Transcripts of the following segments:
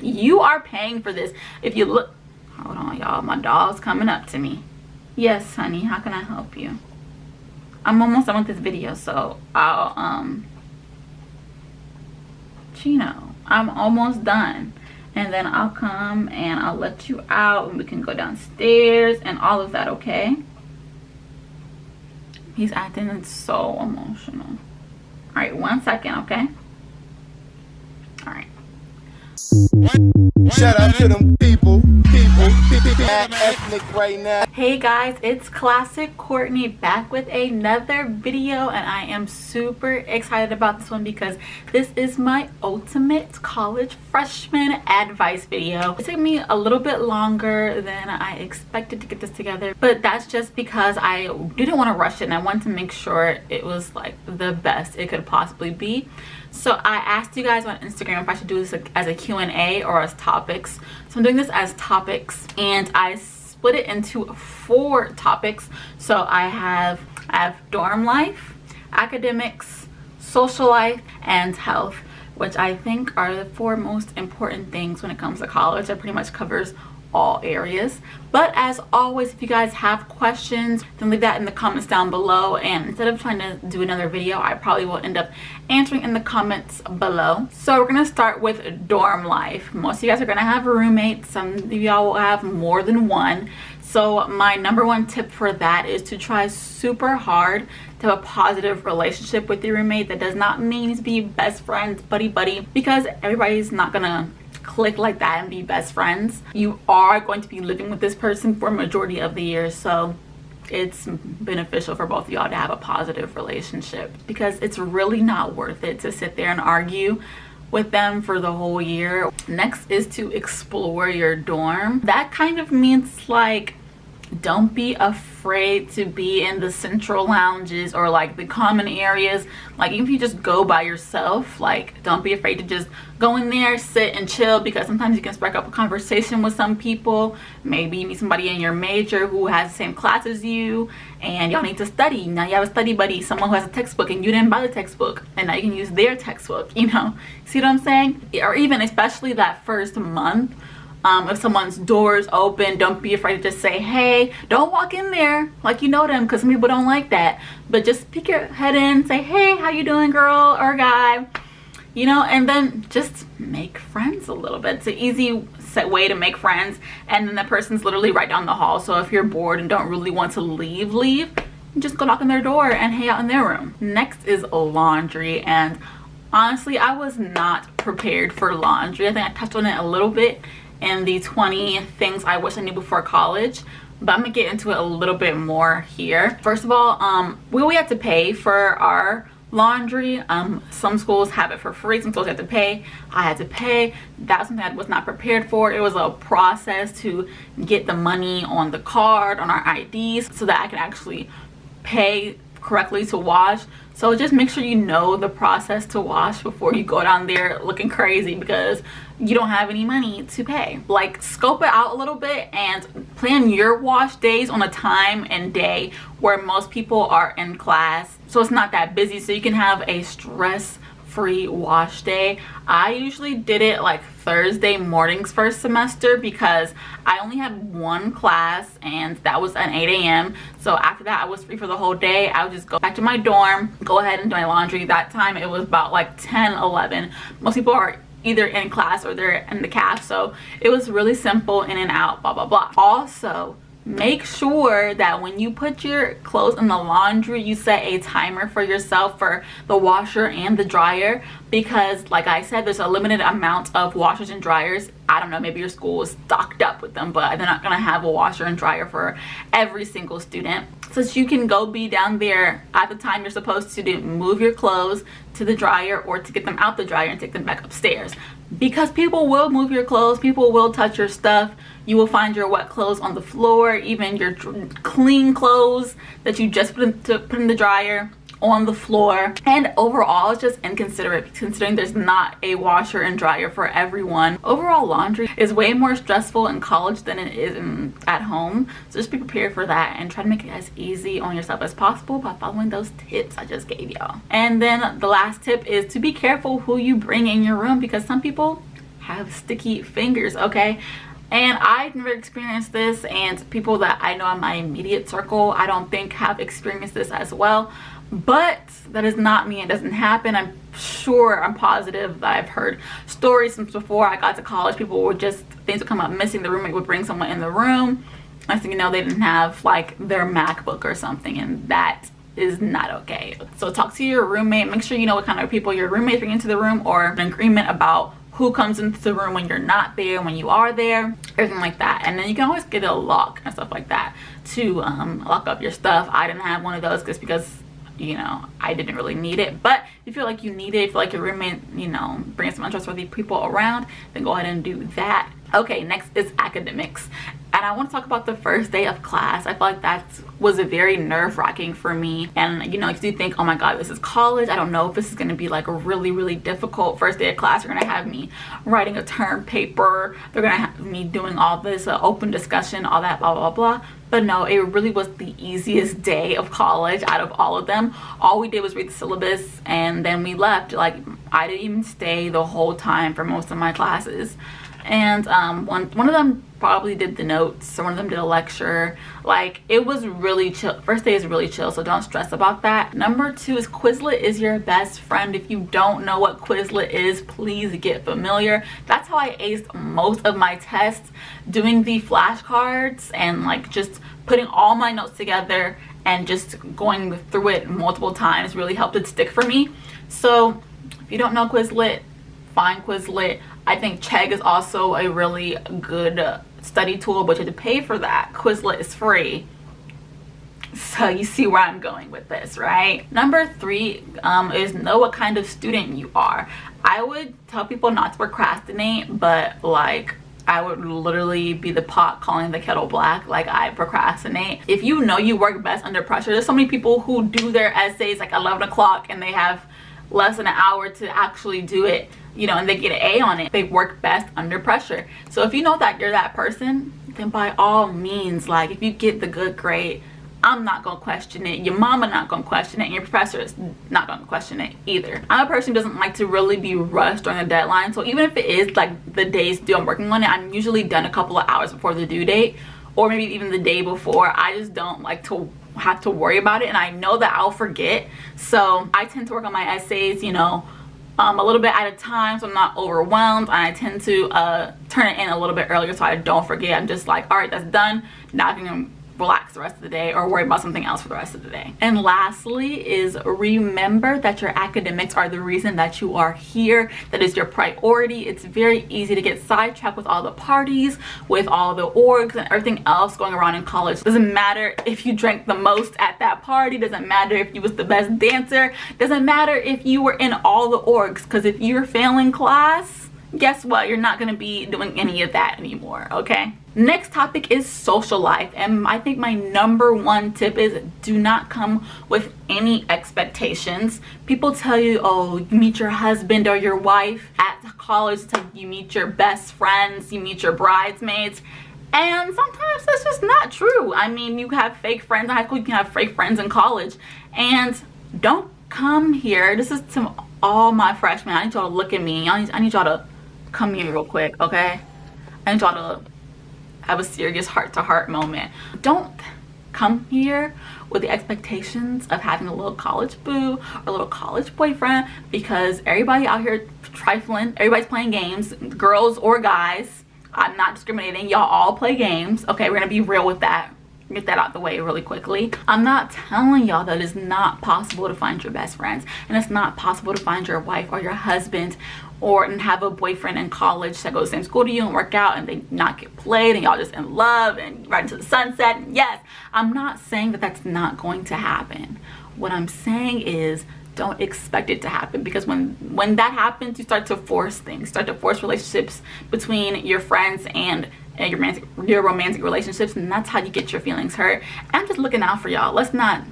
You are paying for this. If you look, hold on y'all, my dog's coming up to me. Yes honey, how can I help you? I'm almost done with this video, so I'll Chino, I'm almost done, and then I'll come and I'll let you out and we can go downstairs and all of that. Okay, he's acting so emotional. All right, 1 second. Okay, all right. Shout out to them people ethnic right now. Hey guys, it's Classic Courtney back with another video, and I am super excited about this one because this is my ultimate college freshman advice video. It took me a little bit longer than I expected to get this together, but that's just because I didn't want to rush it and I wanted to make sure it was like the best it could possibly be. So I asked you guys on Instagram if I should do this as a Q&A or as topics. So I'm doing this as topics, and I split it into 4 topics. So I have dorm life, academics, social life, and health, which I think are the 4 most important things when it comes to college. It pretty much covers all areas. But as always, if you guys have questions, then leave that in the comments down below, and instead of trying to do another video, I probably will end up answering in the comments below. So we're gonna start with dorm life. Most of you guys are gonna have roommates. Some of y'all will have more than one. So my number 1 tip for that is to try super hard to have a positive relationship with your roommate. That does not mean to be best friends, buddy, because everybody's not gonna click like that and be best friends. You are going to be living with this person for a majority of the year, so it's beneficial for both of y'all to have a positive relationship, because it's really not worth it to sit there and argue with them for the whole year. Next is to explore your dorm. That kind of means like, don't be afraid to be in the central lounges or like the common areas. Like, even if you just go by yourself, like, don't be afraid to just go in there, sit and chill, because sometimes you can spark up a conversation with some people. Maybe you meet somebody in your major who has the same class as you and y'all need to study. Now you have a study buddy, someone who has a textbook and you didn't buy the textbook, and now you can use their textbook, you know? See what I'm saying? Or even especially that first month, if someone's door is open, don't be afraid to just say hey. Don't walk in there like you know them, because some people don't like that, but just peek your head in, say hey, how you doing, girl or guy, you know, and then just make friends a little bit. It's an easy way to make friends, and then the person's literally right down the hall. So if you're bored and don't really want to leave, just go knock on their door and hang out in their room. Next is laundry, and honestly I was not prepared for laundry. I think I touched on it a little bit in the 20 things I wish I knew before college, but I'm gonna get into it a little bit more here. First of all, we had to pay for our laundry. Some schools have it for free, some schools have to pay. I had to pay. That's something I was not prepared for. It was a process to get the money on the card, on our IDs, so that I could actually pay correctly to wash. So just make sure you know the process to wash before you go down there looking crazy because you don't have any money to pay. Like, scope it out a little bit and plan your wash days on a time and day where most people are in class, so it's not that busy, so you can have a stress-free wash day. I usually did it like Thursday mornings first semester because I only had 1 class, and that was at 8 a.m. So after that I was free for the whole day. I would just go back to my dorm, go ahead and do my laundry. That time it was about like 10-11. Most people are either in class or they're in the caf, so it was really simple, in and out, blah blah blah. Also, make sure that when you put your clothes in the laundry, you set a timer for yourself for the washer and the dryer, because like I said, there's a limited amount of washers and dryers. I don't know, maybe your school is stocked up with them, but they're not gonna have a washer and dryer for every single student. So you can go be down there at the time you're supposed to move your clothes to the dryer, or to get them out the dryer and take them back upstairs, because people will move your clothes, people will touch your stuff. You will find your wet clothes on the floor, even your clean clothes that you just put in the dryer on the floor. And overall, it's just inconsiderate considering there's not a washer and dryer for everyone. Overall, laundry is way more stressful in college than it is at home, so just be prepared for that and try to make it as easy on yourself as possible by following those tips I just gave y'all. And then the last tip is to be careful who you bring in your room, because some people have sticky fingers, okay? And I've never experienced this, and people that I know in my immediate circle I don't think have experienced this as well. But that does not mean it doesn't happen. I'm sure, I'm positive that I've heard stories since before I got to college. People would just, things would come up missing. The roommate would bring someone in the room. I think, you know, they didn't have like their MacBook or something, and that is not okay. So talk to your roommate. Make sure you know what kind of people your roommates bring into the room, or an agreement about who comes into the room when you're not there, when you are there, everything like that. And then you can always get a lock and stuff like that to lock up your stuff. I didn't have one of those just because, you know, I didn't really need it. But if you feel like you need it, if you feel like your roommate, you know, bringing some untrustworthy people around, then go ahead and do that. Okay, next is academics. And I want to talk about the first day of class. I feel like that was a very nerve-wracking for me. And, you know, you think, oh my God, this is college. I don't know if this is going to be like a really, really difficult first day of class. They're going to have me writing a term paper. They're going to have me doing all this open discussion, all that, blah, blah, blah. But no, it really was the easiest day of college out of all of them. All we did was read the syllabus and then we left. Like, I didn't even stay the whole time for most of my classes. And one of them probably did the notes, or one of them did a lecture. Like, it was really chill. First day is really chill, so don't stress about that. Number 2 is Quizlet is your best friend. If you don't know what Quizlet is, please get familiar. That's how I aced most of my tests, doing the flashcards and like just putting all my notes together and just going through it multiple times really helped it stick for me. So if you don't know Quizlet, find Quizlet. I think Chegg is also a really good study tool, but you have to pay for that. Quizlet is free. So you see where I'm going with this, right? Number 3 is know what kind of student you are. I would tell people not to procrastinate, but like, I would literally be the pot calling the kettle black. Like, I procrastinate. If you know you work best under pressure, there's so many people who do their essays like 11 o'clock and they have less than an hour to actually do it, you know, and they get an A on it. They work best under pressure. So if you know that you're that person, then by all means, like, if you get the good grade, I'm not gonna question it, your mama not gonna question it, and your professor is not gonna question it either. I'm a person who doesn't like to really be rushed during a deadline, so even if it is like the day's due, I'm working on it, I'm usually done a couple of hours before the due date, or maybe even the day before. I just don't like to have to worry about it, and I know that I'll forget. So I tend to work on my essays, you know, a little bit at a time, so I'm not overwhelmed, and I tend to turn it in a little bit earlier so I don't forget. I'm just like, all right, that's done. Now I can relax the rest of the day or worry about something else for the rest of the day. And lastly is remember that your academics are the reason that you are here. That is your priority. It's very easy to get sidetracked with all the parties, with all the orgs and everything else going around in college. Doesn't matter if you drank the most at that party, doesn't matter if you was the best dancer, doesn't matter if you were in all the orgs, because if you're failing class, guess what? You're not going to be doing any of that anymore, okay? Next topic is social life, and I think my number 1 tip is do not come with any expectations. People tell you, oh, you meet your husband or your wife at college, it's like you meet your best friends, you meet your bridesmaids, and sometimes that's just not true. I mean, you have fake friends in high school, you can have fake friends in college, and don't come here. This is to all my freshmen. I need y'all to look at me. I need y'all to come here real quick, okay? I need y'all to have a serious heart-to-heart moment. Don't come here with the expectations of having a little college boo or a little college boyfriend, because everybody out here trifling, everybody's playing games, girls or guys. I'm not discriminating, y'all all play games, okay? We're gonna be real with that. Get that out the way really quickly. I'm not telling y'all that it's not possible to find your best friends, and it's not possible to find your wife or your husband or and have a boyfriend in college that goes to the same school to you and work out and they not get played and y'all just in love and right into the sunset. And yes, I'm not saying that that's not going to happen. What I'm saying is don't expect it to happen, because when that happens, you start to force things, start to force relationships between your friends and your romantic relationships, and that's how you get your feelings hurt. I'm just looking out for y'all. Let's not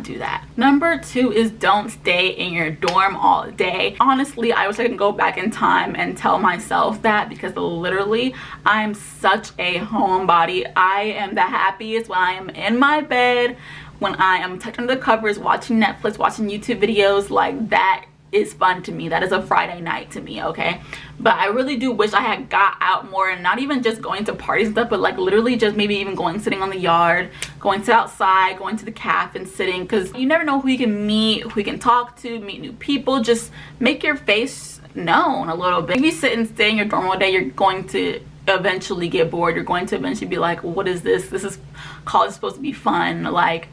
do that. Number 2 is don't stay in your dorm all day. Honestly, I wish I could go back in time and tell myself that, because literally I'm such a homebody. I am the happiest when I am in my bed, when I am tucked under the covers watching Netflix, watching YouTube videos. Like, that is fun to me. That is a Friday night to me, okay? But I really do wish I had got out more, and not even just going to parties and stuff, but like literally just maybe even going, sitting on the yard, going to outside, going to the cafe and sitting, because you never know who you can meet, who you can talk to, meet new people. Just make your face known a little bit. If you sit and stay in your dorm all day, you're going to eventually get bored. You're going to eventually be like, what is this? This is college is supposed to be fun. Like,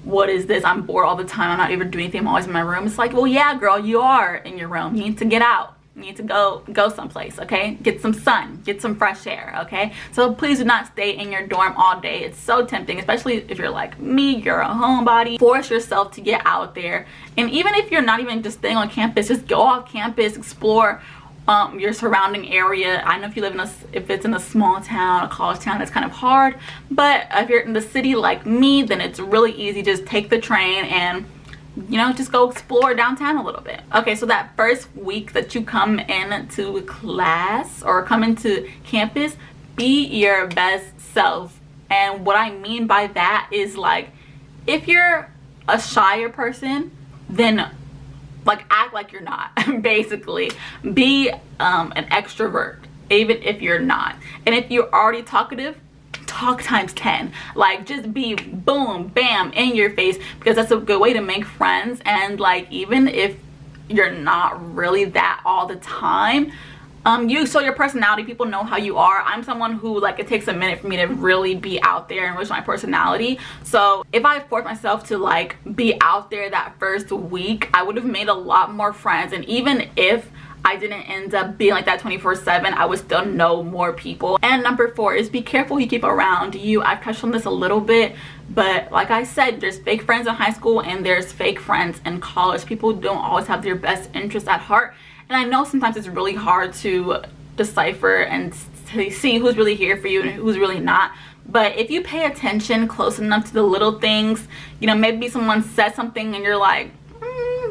what is this? I'm bored all the time. I'm not even doing anything. I'm always in my room. It's like, well, yeah, girl, you are in your room. You need to get out. You need to go someplace, okay? Get some sun, get some fresh air, okay? So please do not stay in your dorm all day. It's so tempting, especially if you're like me, you're a homebody. Force yourself to get out there. And even if you're not even just staying on campus, just go off campus, explore your surrounding area. I know if you live in if it's in a small town, a college town, it's kind of hard. But if you're in the city like me, then it's really easy. Just take the train and, you know, just go explore downtown a little bit. Okay, so that first week that you come into class or come into campus, be your best self. And what I mean by that is, like, if you're a shyer person, then like act like you're not. Basically be an extrovert even if you're not. And if you're already talkative, talk times 10. Like, just be boom bam in your face, because that's a good way to make friends. And like, even if you're not really that all the time, you show your personality. People know how you are. I'm someone who, like, it takes a minute for me to really be out there and enrich my personality. So if I forced myself to like be out there that first week, I would have made a lot more friends. And even if I didn't end up being like that 24/7, I would still know more people. And number 4 is be careful who you keep around you. I've touched on this a little bit, but like I said, there's fake friends in high school and there's fake friends in college. People don't always have their best interests at heart. And I know sometimes it's really hard to decipher and to see who's really here for you and who's really not. But if you pay attention close enough to the little things, you know, maybe someone said something and you're like,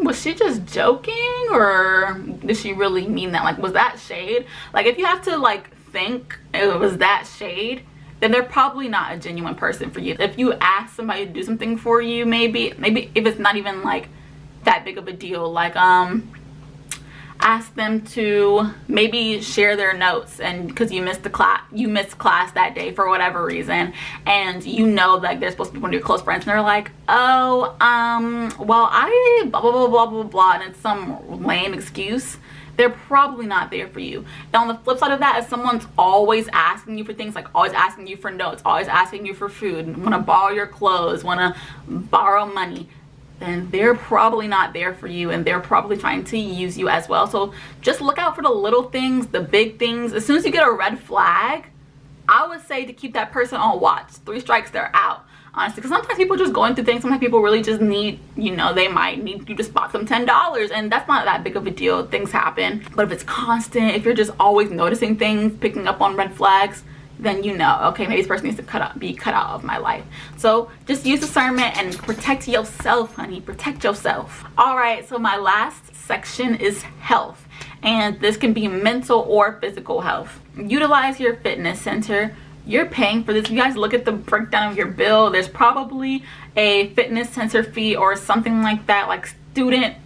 was she just joking, or did she really mean that? Like, was that shade? Like, if you have to like think it was that shade, then they're probably not a genuine person for you. If you ask somebody to do something for you, maybe if it's not even like that big of a deal, like ask them to maybe share their notes, and because you missed class that day for whatever reason, and you know like they're supposed to be one of your close friends, and they're like, oh, well, I blah blah blah blah blah blah, and it's some lame excuse. They're probably not there for you. And on the flip side of that, if someone's always asking you for things, like always asking you for notes, always asking you for food, want to borrow your clothes, want to borrow money, then they're probably not there for you, and they're probably trying to use you as well. So just look out for the little things, the big things. As soon as you get a red flag, I would say to keep that person on watch. 3 strikes, they're out, honestly. Because sometimes people just going through things. Sometimes people really just need, you know, they might need you to spot them $10, and that's not that big of a deal. Things happen. But if it's constant, if you're just always noticing things, picking up on red flags, then you know, okay, maybe this person needs to be cut out of my life. So just use discernment and protect yourself, honey. Protect yourself. All right, so my last section is health, and this can be mental or physical health. Utilize your fitness center. You're paying for this. You guys look at the breakdown of your bill. There's probably a fitness center fee or something like that, like student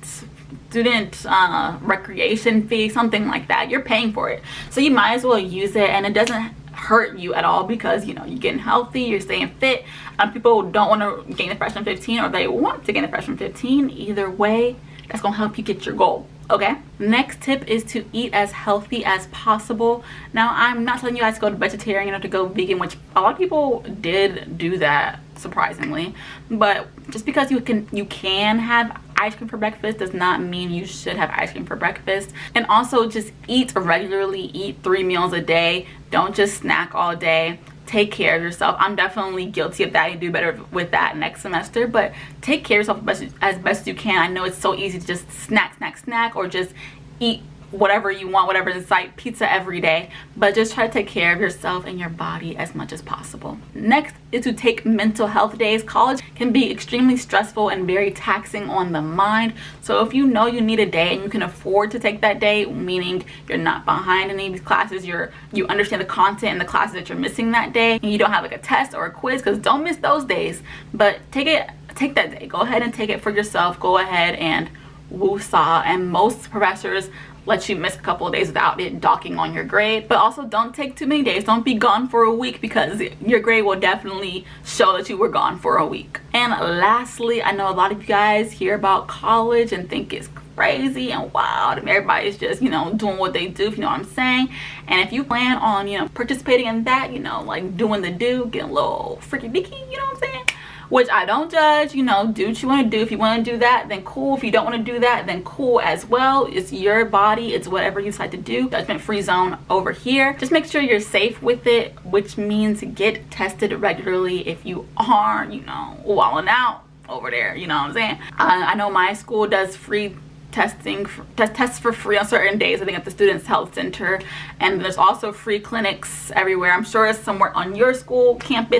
recreation fee, something like that. You're paying for it, so you might as well use it, and it doesn't hurt you at all, because you know you're getting healthy, you're staying fit. People don't want to gain the freshman 15, or they want to gain the freshman 15. Either way, that's gonna help you get your goal. Okay, next tip is to eat as healthy as possible. Now, I'm not telling you guys to go to vegetarian or to go vegan, which a lot of people did do that, surprisingly. But just because you can have ice cream for breakfast does not mean you should have ice cream for breakfast. And also, just eat regularly. Eat 3 meals a day. Don't just snack all day. Take care of yourself. I'm definitely guilty of that. You do better with that next semester, but take care of yourself as best you can. I know it's so easy to just snack, or just eat whatever you want, whatever's in sight, pizza every day. But just try to take care of yourself and your body as much as possible. Next is to take mental health days. College can be extremely stressful and very taxing on the mind. So if you know you need a day and you can afford to take that day, meaning you're not behind in any of these classes, you understand the content in the classes that you're missing that day, and you don't have like a test or a quiz, because don't miss those days, but take that day. Go ahead and take it for yourself. Go ahead and woosah, and most professors let you miss a couple of days without it docking on your grade. But also don't take too many days. Don't be gone for a week, because your grade will definitely show that you were gone for a week. And lastly, I know a lot of you guys hear about college and think it's crazy and wild and everybody's just, you know, doing what they do, if you know what I'm saying. And if you plan on, you know, participating in that, you know, like doing the do, getting a little freaky dicky, you know what I'm saying, which I don't judge, you know, do what you want to do. If you want to do that, then cool. If you don't want to do that, then cool as well. It's your body, it's whatever you decide to do. Judgment free zone over here. Just make sure you're safe with it, which means get tested regularly if you aren't, you know, wilding out over there, you know what I'm saying. I know my school does free testing, tests for free on certain days, I think at the Students Health Center, and there's also free clinics everywhere. I'm sure it's somewhere on your school campus.